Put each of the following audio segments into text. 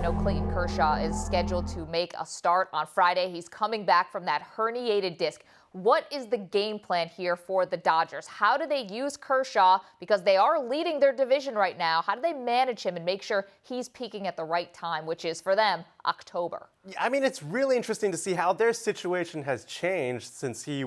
know Clayton Kershaw is scheduled to make a start on Friday. He's coming back from that herniated disc. What is the game plan here for the Dodgers? How do they use Kershaw? Because they are leading their division right now. How do they manage him and make sure he's peaking at the right time, which is, for them, October? I mean, it's really interesting to see how their situation has changed since he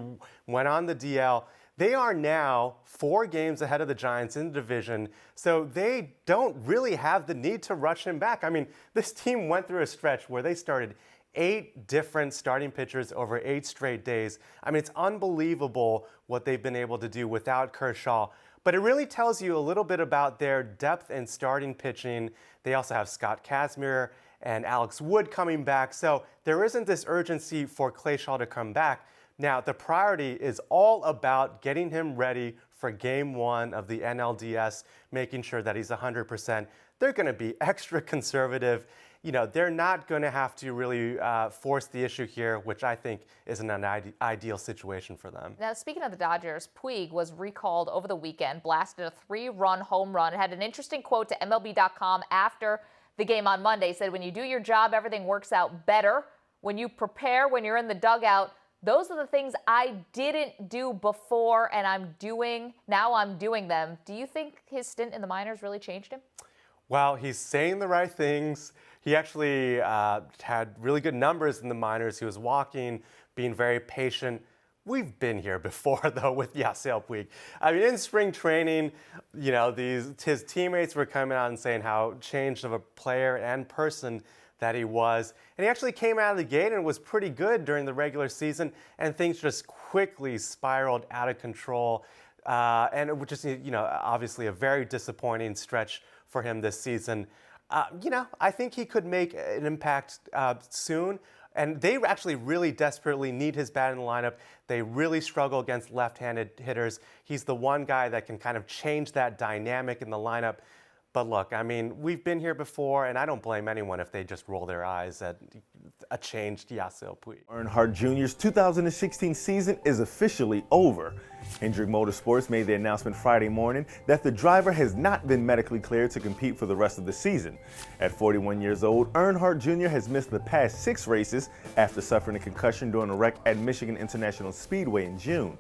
went on the DL. They are now 4 games ahead of the Giants in the division, so they don't really have the need to rush him back. I mean, this team went through a stretch where they started 8 different starting pitchers over 8 straight days. I mean, it's unbelievable what they've been able to do without Kershaw. But it really tells you a little bit about their depth in starting pitching. They also have Scott Kazmir and Alex Wood coming back. So there isn't this urgency for Kershaw to come back. Now, the priority is all about getting him ready for Game 1 of the NLDS, making sure that he's 100%. They're going to be extra conservative. You know, they're not going to have to really force the issue here, which I think isn't an ideal situation for them. Now, speaking of the Dodgers, Puig was recalled over the weekend, blasted a 3-run home run. It had an interesting quote to MLB.com after the game on Monday. It said, "When you do your job, everything works out better. When you prepare, when you're in the dugout, those are the things I didn't do before, and now I'm doing them." Do you think his stint in the minors really changed him? Well, he's saying the right things. He actually had really good numbers in the minors. He was walking, being very patient. We've been here before, though, with Yasal Puig. I mean, in spring training, you know, his teammates were coming out and saying how changed of a player and person that he was. And he actually came out of the gate and was pretty good during the regular season, and things just quickly spiraled out of control. And it was just, you know, obviously a very disappointing stretch for him this season. You know, I think he could make an impact soon. And they actually really desperately need his bat in the lineup. They really struggle against left-handed hitters. He's the one guy that can kind of change that dynamic in the lineup. But look, I mean, we've been here before, and I don't blame anyone if they just roll their eyes at a changed Yasiel Puig. Earnhardt Jr.'s 2016 season is officially over. Hendrick Motorsports made the announcement Friday morning that the driver has not been medically cleared to compete for the rest of the season. At 41 years old, Earnhardt Jr. has missed the past 6 races after suffering a concussion during a wreck at Michigan International Speedway in June.